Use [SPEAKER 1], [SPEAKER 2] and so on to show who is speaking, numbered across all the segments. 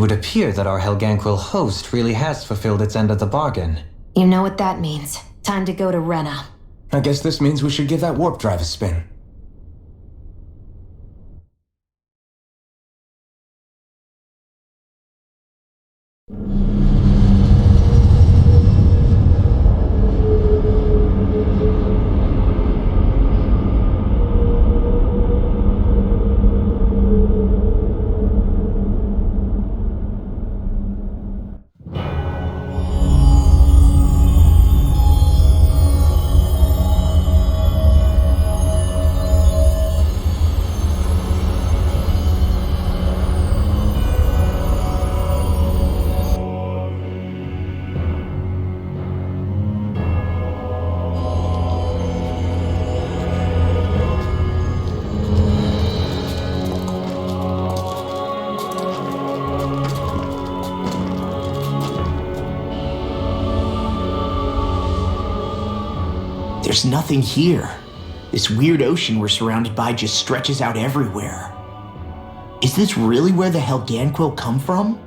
[SPEAKER 1] would appear that our Helganquil host really has fulfilled its end of the bargain.
[SPEAKER 2] You know what that means. Time to go to Rena.
[SPEAKER 3] I guess this means we should give that warp drive a spin.
[SPEAKER 4] There's nothing here. This weird ocean we're surrounded by just stretches out everywhere. Is this really where the Helganquil come from?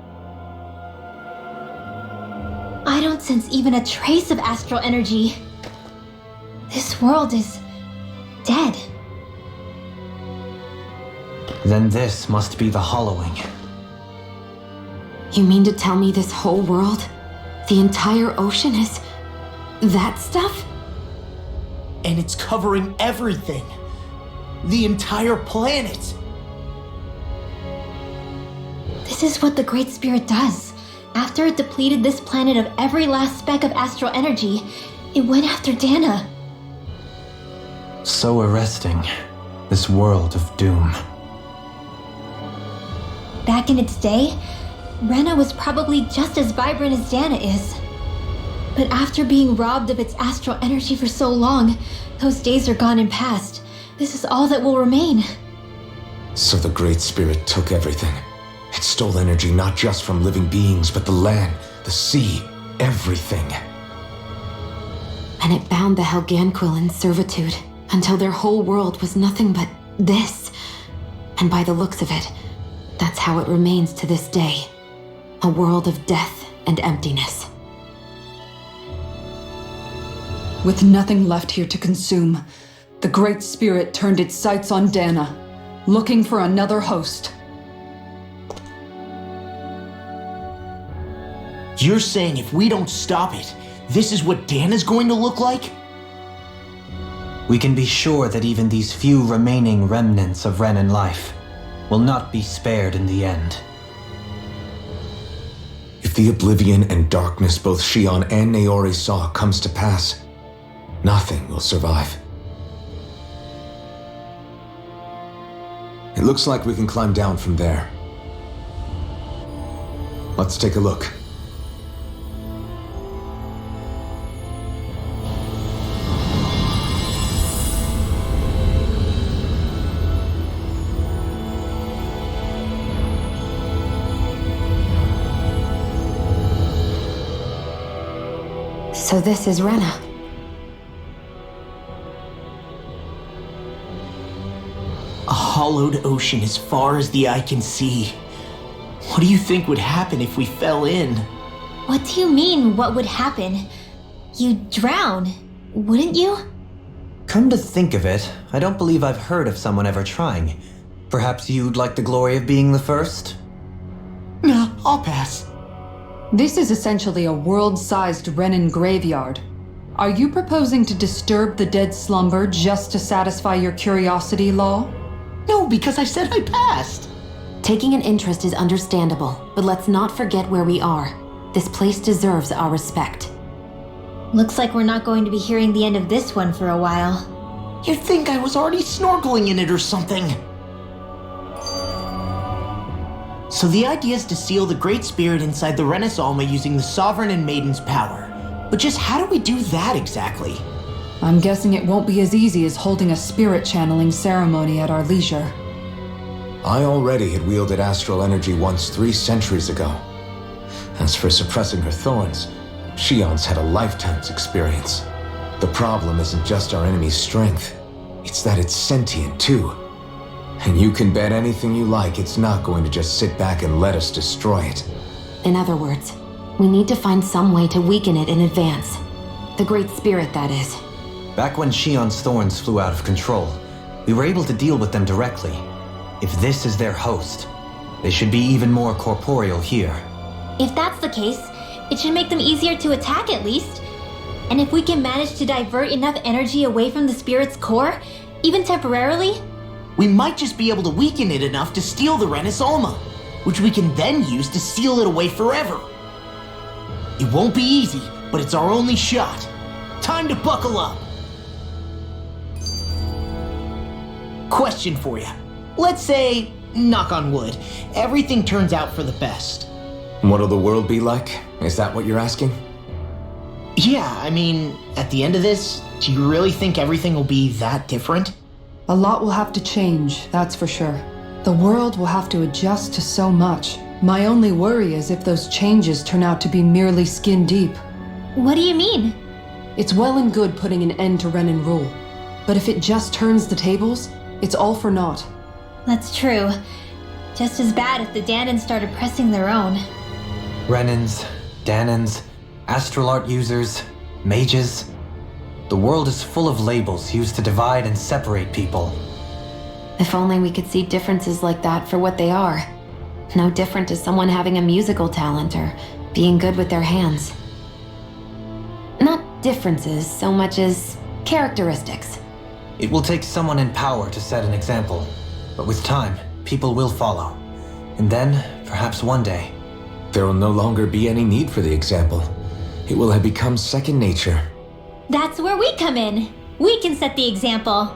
[SPEAKER 5] I don't sense even a trace of astral energy. This world is dead.
[SPEAKER 1] Then this must be the hollowing.
[SPEAKER 2] You mean to tell me this whole world, the entire ocean is that stuff?
[SPEAKER 4] And it's covering everything. The entire planet.
[SPEAKER 5] This is what the Great Spirit does. After it depleted this planet of every last speck of astral energy, it went after Dana.
[SPEAKER 1] So arresting. This world of doom.
[SPEAKER 5] Back in its day, Rena was probably just as vibrant as Dana is. But after being robbed of its astral energy for so long, those days are gone and past. This is all that will remain.
[SPEAKER 3] So the Great Spirit took everything. It stole energy not just from living beings, but the land, the sea, everything.
[SPEAKER 2] And it bound the Helganquil in servitude until their whole world was nothing but this. And by the looks of it, that's how it remains to this day. A world of death and emptiness.
[SPEAKER 6] With nothing left here to consume, the Great Spirit turned its sights on Dana, looking for another host.
[SPEAKER 4] You're saying if we don't stop it, this is what Dana's going to look like?
[SPEAKER 1] We can be sure that even these few remaining remnants of Renan life will not be spared in the end.
[SPEAKER 3] If the oblivion and darkness both Shion and Naori saw comes to pass, nothing will survive. It looks like we can climb down from there. Let's take a look.
[SPEAKER 2] So this is Rena.
[SPEAKER 4] A hollowed ocean as far as the eye can see. What do you think would happen if we fell in?
[SPEAKER 5] What do you mean, what would happen? You'd drown, wouldn't you?
[SPEAKER 1] Come to think of it, I don't believe I've heard of someone ever trying. Perhaps you'd like the glory of being the first?
[SPEAKER 4] Nah, I'll pass.
[SPEAKER 6] This is essentially a world-sized Renan graveyard. Are you proposing to disturb the dead slumber just to satisfy your curiosity, Law?
[SPEAKER 4] No, because I said I passed.
[SPEAKER 2] Taking an interest is understandable, but let's not forget where we are. This place deserves our respect.
[SPEAKER 5] Looks like we're not going to be hearing the end of this one for a while.
[SPEAKER 4] You'd think I was already snorkeling in it or something. So the idea is to seal the Great Spirit inside the Renas Alma using the Sovereign and Maiden's power. But just how do we do that exactly?
[SPEAKER 6] I'm guessing it won't be as easy as holding a spirit channeling ceremony at our leisure.
[SPEAKER 3] I already had wielded astral energy once 3 centuries ago. As for suppressing her thorns, Shion's had a lifetime's experience. The problem isn't just our enemy's strength, it's that it's sentient too. And you can bet anything you like it's not going to just sit back and let us destroy it.
[SPEAKER 2] In other words, we need to find some way to weaken it in advance. The Great Spirit, that is.
[SPEAKER 1] Back when Shion's thorns flew out of control, we were able to deal with them directly. If this is their host, they should be even more corporeal here.
[SPEAKER 5] If that's the case, it should make them easier to attack at least. And if we can manage to divert enough energy away from the spirit's core, even temporarily,
[SPEAKER 4] We might just be able to weaken it enough to steal the Renis Alma, which we can then use to seal it away forever. It won't be easy, but it's our only shot. Time to buckle up. Question for you. Let's say, knock on wood, everything turns out for the best.
[SPEAKER 3] What'll the world be like? Is that what you're asking?
[SPEAKER 4] Yeah, I mean, at the end of this, do you really think everything will be that different?
[SPEAKER 6] A lot will have to change, that's for sure. The world will have to adjust to so much. My only worry is if those changes turn out to be merely skin deep.
[SPEAKER 5] what do you mean?
[SPEAKER 6] It's well and good putting an end to Renin rule. But if it just turns the tables, it's all for naught.
[SPEAKER 5] That's true. Just as bad if the Danans started pressing their own.
[SPEAKER 1] Renins, Danans, astral art users, mages. The world is full of labels used to divide and separate people.
[SPEAKER 2] If only we could see differences like that for what they are. No different to someone having a musical talent or being good with their hands. Not differences so much as characteristics.
[SPEAKER 1] It will take someone in power to set an example, but with time, people will follow. And then, perhaps one day,
[SPEAKER 3] There will no longer be any need for the example. It will have become second nature.
[SPEAKER 5] That's where we come in. We can set the example.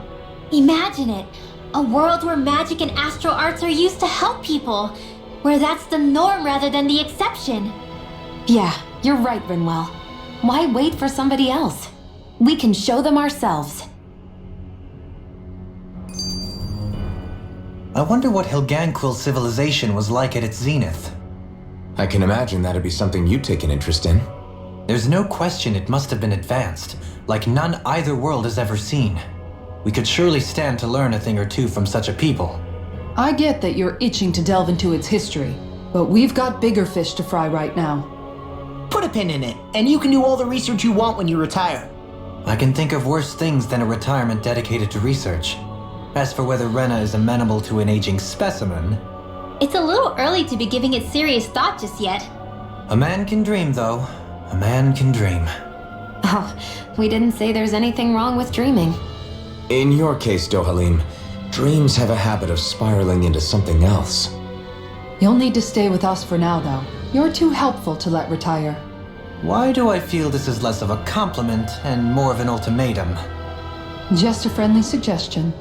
[SPEAKER 5] Imagine it. A world where magic and astral arts are used to help people. Where that's the norm rather than the exception.
[SPEAKER 2] Yeah, you're right, Rinwell. Why wait for somebody else? We can show them ourselves.
[SPEAKER 1] I wonder what Helganquil civilization was like at its zenith.
[SPEAKER 3] I can imagine that'd be something you'd take an interest in.
[SPEAKER 1] There's no question it must have been advanced, like none either world has ever seen. We could surely stand to learn a thing or two from such a people.
[SPEAKER 6] I get that you're itching to delve into its history, but we've got bigger fish to fry right now.
[SPEAKER 4] Put a pin in it, and you can do all the research you want when you retire.
[SPEAKER 1] I can think of worse things than a retirement dedicated to research. As for whether Rena is amenable to an aging specimen,
[SPEAKER 5] It's a little early to be giving it serious thought just yet.
[SPEAKER 1] a man can dream, though. A man can dream.
[SPEAKER 2] Oh, we didn't say there's anything wrong with dreaming.
[SPEAKER 3] In your case, Dohalim, dreams have a habit of spiraling into something else.
[SPEAKER 6] You'll need to stay with us for now, though. You're too helpful to let retire.
[SPEAKER 1] Why do I feel this is less of a compliment and more of an ultimatum?
[SPEAKER 6] Just a friendly suggestion.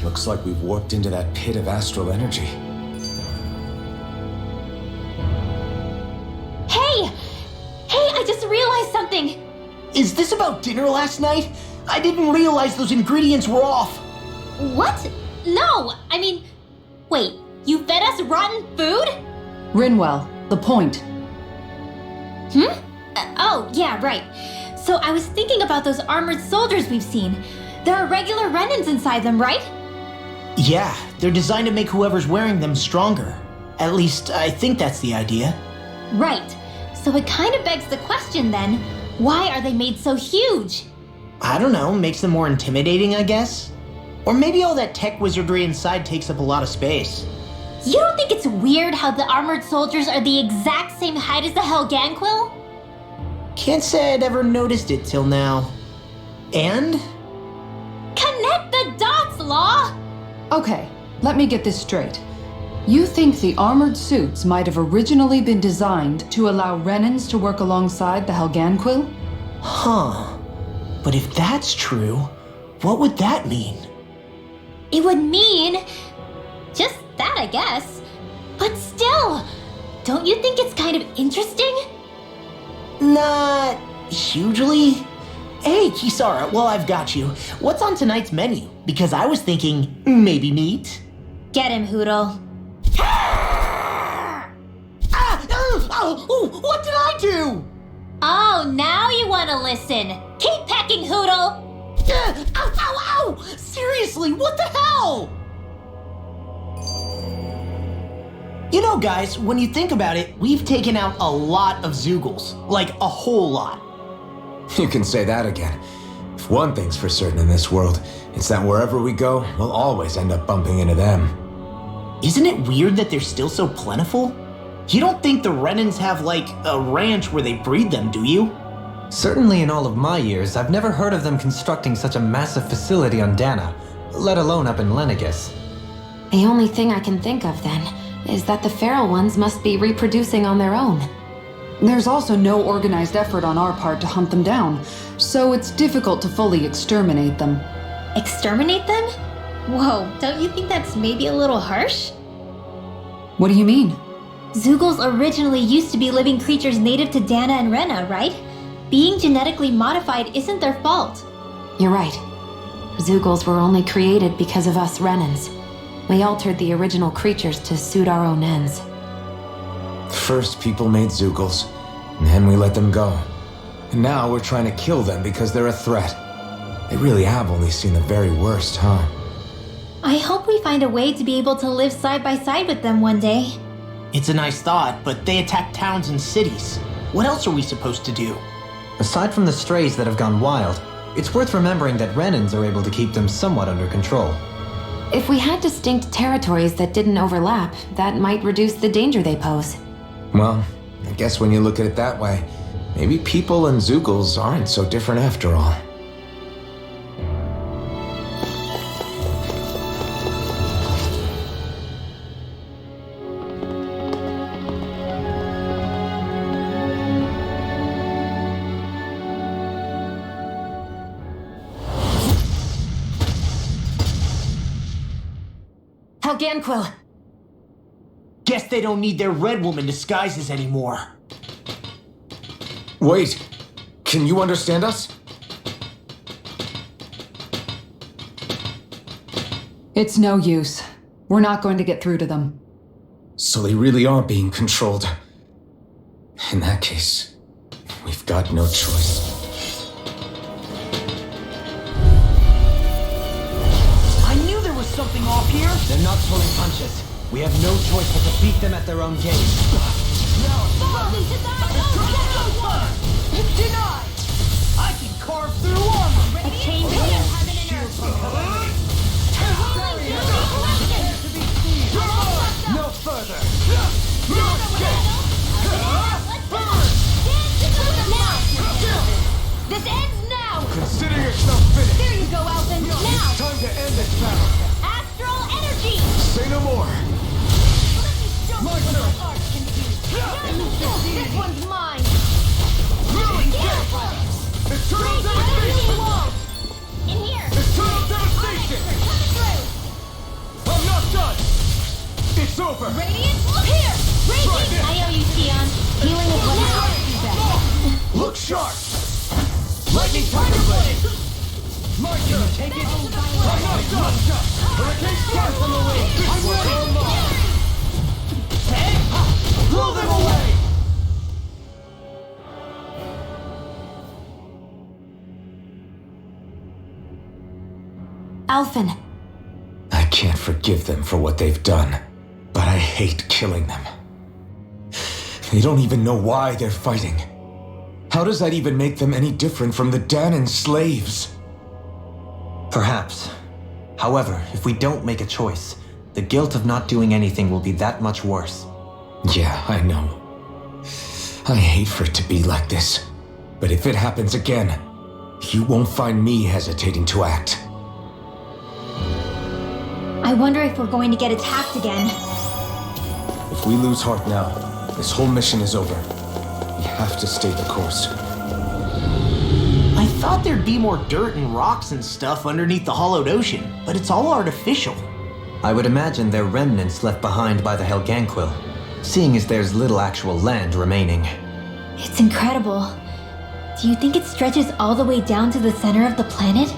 [SPEAKER 3] Looks like we've warped into that pit of astral energy.
[SPEAKER 5] Hey! Hey, I just realized something!
[SPEAKER 4] Is this about dinner last night? I didn't realize those ingredients were off.
[SPEAKER 5] What? No! I mean, wait, you fed us rotten food?
[SPEAKER 6] Rinwell, the point.
[SPEAKER 5] Oh, yeah, right. So I was thinking about those armored soldiers we've seen. There are regular Renins inside them, right?
[SPEAKER 4] Yeah, they're designed to make whoever's wearing them stronger. At least, I think that's the idea.
[SPEAKER 5] Right. So it kind of begs the question then, why are they made so huge?
[SPEAKER 4] I don't know, makes them more intimidating, I guess? Or maybe all that tech wizardry inside takes up a lot of space.
[SPEAKER 5] You don't think it's weird how the armored soldiers are the exact same height as the Helganquil?
[SPEAKER 4] Can't say I'd ever noticed it till now. And?
[SPEAKER 5] Connect the dots, Law!
[SPEAKER 6] Okay, let me get this straight. You think the armored suits might have originally been designed to allow Renans to work alongside the Helganquil?
[SPEAKER 4] Huh. But if that's true, what would that mean?
[SPEAKER 5] It would mean just that, I guess. But still, don't you think it's kind of interesting?
[SPEAKER 4] Not hugely. Hey, Kisara, well, I've got you. What's on tonight's menu? Because I was thinking maybe meat.
[SPEAKER 5] Get him, Hoodle.
[SPEAKER 4] What did I do?
[SPEAKER 5] Oh, now you want to listen. Keep pecking, Hoodle.
[SPEAKER 4] Ow! Seriously, what the hell? You know, guys, when you think about it, we've taken out a lot of Zeugles. Like, a whole lot.
[SPEAKER 3] You can say that again. If one thing's for certain in this world, it's that wherever we go, we'll always end up bumping into them.
[SPEAKER 4] Isn't it weird that they're still so plentiful? You don't think the Renans have, like, a ranch where they breed them, do you?
[SPEAKER 1] Certainly in all of my years, I've never heard of them constructing such a massive facility on Dana, let alone up in Lenegis.
[SPEAKER 2] The only thing I can think of then is that the feral ones must be reproducing on their own.
[SPEAKER 6] There's also no organized effort on our part to hunt them down, so it's difficult to fully exterminate them.
[SPEAKER 5] Exterminate them? Whoa, don't you think that's maybe a little harsh?
[SPEAKER 6] What do you mean?
[SPEAKER 5] Zeugles originally used to be living creatures native to Dana and Rena, right? Being genetically modified isn't their fault.
[SPEAKER 2] You're right. Zeugles were only created because of us Renans. We altered the original creatures to suit our own ends.
[SPEAKER 3] First, people made Zeugles, and then we let them go. And now we're trying to kill them because they're a threat. They really have only seen the very worst, huh?
[SPEAKER 5] I hope we find a way to be able to live side by side with them one day.
[SPEAKER 4] It's a nice thought, but they attack towns and cities. What else are we supposed to do?
[SPEAKER 1] Aside from the strays that have gone wild, it's worth remembering that Renans are able to keep them somewhat under control.
[SPEAKER 2] If we had distinct territories that didn't overlap, that might reduce the danger they pose.
[SPEAKER 3] Well, I guess when you look at it that way, maybe people and Zeugles aren't so different after all.
[SPEAKER 2] Helganquil!
[SPEAKER 4] Guess they don't need their Red Woman disguises anymore.
[SPEAKER 3] Wait, can you understand us?
[SPEAKER 6] It's no use. We're not going to get through to them.
[SPEAKER 3] So they really are being controlled. In that case, we've got no choice.
[SPEAKER 4] I knew there was something off here!
[SPEAKER 1] They're not pulling punches. We have no choice but to beat them at their own game.
[SPEAKER 4] Denied! I can carve through armor!
[SPEAKER 5] A change in
[SPEAKER 1] No further!
[SPEAKER 5] This ends now!
[SPEAKER 3] Consider yourself finished!
[SPEAKER 5] There you go, Alvin! Now!
[SPEAKER 3] Time to end this battle!
[SPEAKER 5] Astral energy!
[SPEAKER 3] Say no more!
[SPEAKER 5] My turn! This one's mine!
[SPEAKER 3] Eternal devastation!
[SPEAKER 5] In here!
[SPEAKER 3] Eternal devastation!
[SPEAKER 5] Coming through!
[SPEAKER 3] I'm not done! It's over!
[SPEAKER 5] Radiant, look here! Radiant! I owe you, Tion. Healing is what helps you best.
[SPEAKER 3] Look sharp! Lightning Tiger Blade! My turn!
[SPEAKER 1] Take it!
[SPEAKER 3] I'm not done! Hurricane Storm on the way! I'm ready!
[SPEAKER 4] Blow them away!
[SPEAKER 2] Alphen,
[SPEAKER 3] I can't forgive them for what they've done, but I hate killing them. They don't even know why they're fighting. How does that even make them any different from the Danan slaves?
[SPEAKER 1] Perhaps. However, if we don't make a choice, the guilt of not doing anything will be that much worse.
[SPEAKER 3] Yeah, I know. I hate for it to be like this. But if it happens again, you won't find me hesitating to act.
[SPEAKER 5] I wonder if we're going to get attacked again.
[SPEAKER 3] If we lose heart now, this whole mission is over. We have to stay the course.
[SPEAKER 4] I thought there'd be more dirt and rocks and stuff underneath the hollowed ocean, but it's all artificial.
[SPEAKER 1] I would imagine they're remnants left behind by the Helganquil, seeing as there's little actual land remaining.
[SPEAKER 5] It's incredible. Do you think it stretches all the way down to the center of the planet?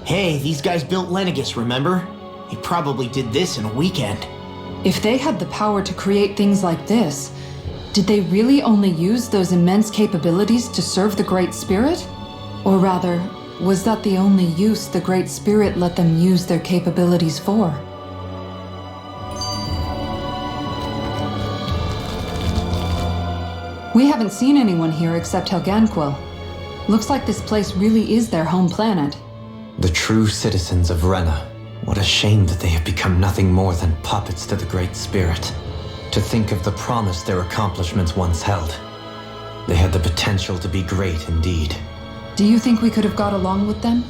[SPEAKER 4] Hey, these guys built Lenegus, remember? They probably did this in a weekend.
[SPEAKER 6] If they had the power to create things like this, did they really only use those immense capabilities to serve the Great Spirit? Or rather, was that the only use the Great Spirit let them use their capabilities for? We haven't seen anyone here except Helganquil. Looks like this place really is their home planet.
[SPEAKER 1] The true citizens of Rena. What a shame that they have become nothing more than puppets to the Great Spirit. To think of the promise their accomplishments once held. They had the potential to be great indeed.
[SPEAKER 6] Do you think we could have got along with them?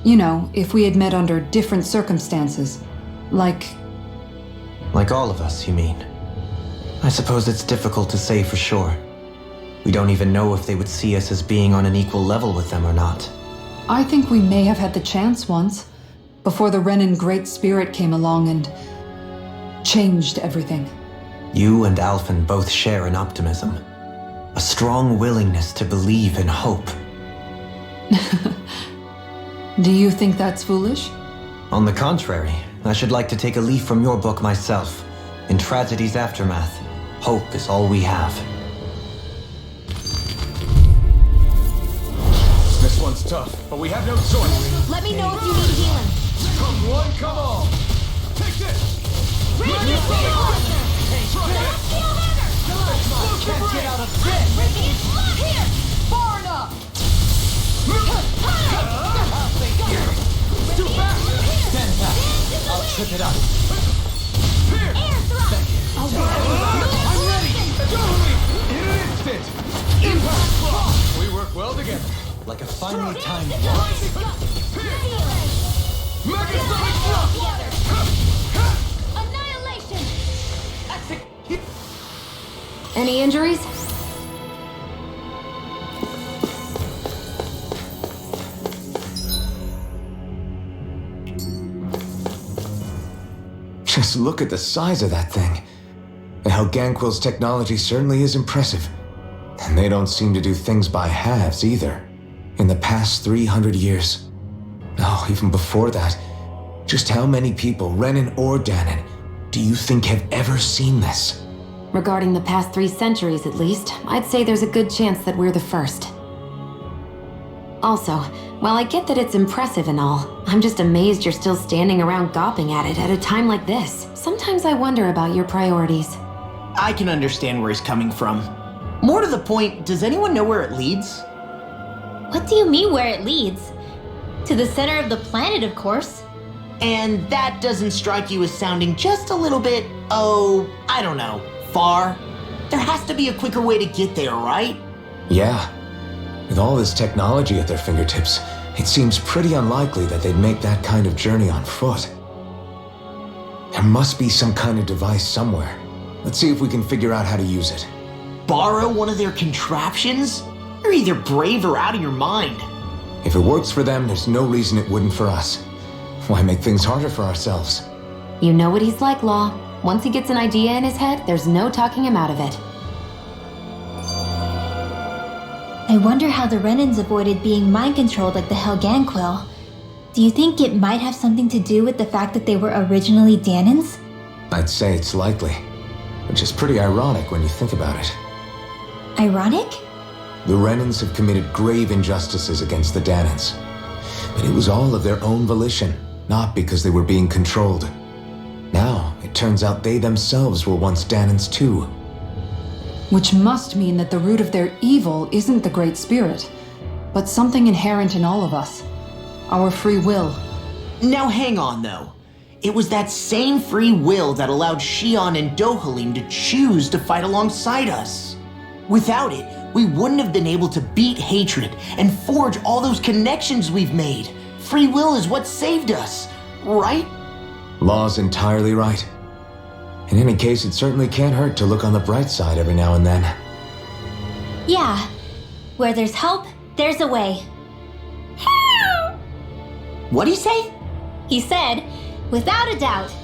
[SPEAKER 6] You know, if we had met under different circumstances. Like
[SPEAKER 1] all of us, you mean? I suppose it's difficult to say for sure. We don't even know if they would see us as being on an equal level with them or not.
[SPEAKER 6] I think we may have had the chance once, before the Renan Great Spirit came along and changed everything.
[SPEAKER 1] You and Alphen both share an optimism. A strong willingness to believe in hope.
[SPEAKER 6] Do you think that's foolish?
[SPEAKER 1] On the contrary, I should like to take a leaf from your book myself. In tragedy's aftermath, hope is all we have.
[SPEAKER 3] This one's tough, but we have no choice.
[SPEAKER 5] Let me know if you need healing.
[SPEAKER 3] Come one, come all. Take this!
[SPEAKER 5] Bring it closer!
[SPEAKER 3] Can't get out of bed!
[SPEAKER 5] Here!
[SPEAKER 6] Far enough!
[SPEAKER 3] Too fast!
[SPEAKER 1] Stand back. I'll trip it up.
[SPEAKER 3] Here!
[SPEAKER 5] Air thrust!
[SPEAKER 3] I'm ready! Totally! In an instant! Impact block! We work well together.
[SPEAKER 1] Like a finely timed
[SPEAKER 3] Here! Megasonic block!
[SPEAKER 5] Annihilation!
[SPEAKER 2] Any injuries?
[SPEAKER 3] Just look at the size of that thing. The Helganquil's technology certainly is impressive. And they don't seem to do things by halves either. In the past 300 years. Oh, even before that. Just how many people, Renan or Danon, do you think have ever seen this?
[SPEAKER 2] Regarding the past 3 centuries at least, I'd say there's a good chance that we're the first. Also, while I get that it's impressive and all, I'm just amazed you're still standing around gawping at it at a time like this. Sometimes I wonder about your priorities.
[SPEAKER 4] I can understand where he's coming from. More to the point, does anyone know where it leads?
[SPEAKER 5] What do you mean where it leads? To the center of the planet, of course.
[SPEAKER 4] And that doesn't strike you as sounding just a little bit, I don't know, far? There has to be a quicker way to get there, right?
[SPEAKER 3] Yeah. With all this technology at their fingertips, it seems pretty unlikely that they'd make that kind of journey on foot. There must be some kind of device somewhere. Let's see if we can figure out how to use it.
[SPEAKER 4] Borrow one of their contraptions? You're either brave or out of your mind.
[SPEAKER 3] If it works for them, there's no reason it wouldn't for us. Why make things harder for ourselves?
[SPEAKER 2] You know what he's like, Law. Once he gets an idea in his head, there's no talking him out of it.
[SPEAKER 5] I wonder how the Renans avoided being mind-controlled like the Helganquil. Do you think it might have something to do with the fact that they were originally Danons?
[SPEAKER 3] I'd say it's likely. Which is pretty ironic when you think about it.
[SPEAKER 5] Ironic?
[SPEAKER 3] The Renans have committed grave injustices against the Danons. But it was all of their own volition, not because they were being controlled. Now, it turns out they themselves were once Danons too.
[SPEAKER 6] Which must mean that the root of their evil isn't the Great Spirit, but something inherent in all of us. Our free will.
[SPEAKER 4] Now hang on, though. It was that same free will that allowed Xion and Dohalim to choose to fight alongside us. Without it, we wouldn't have been able to beat hatred and forge all those connections we've made. Free will is what saved us, right?
[SPEAKER 3] Law's entirely right. In any case, it certainly can't hurt to look on the bright side every now and then.
[SPEAKER 5] Yeah. Where there's hope, there's a way.
[SPEAKER 4] What'd he say?
[SPEAKER 5] He said, without a doubt,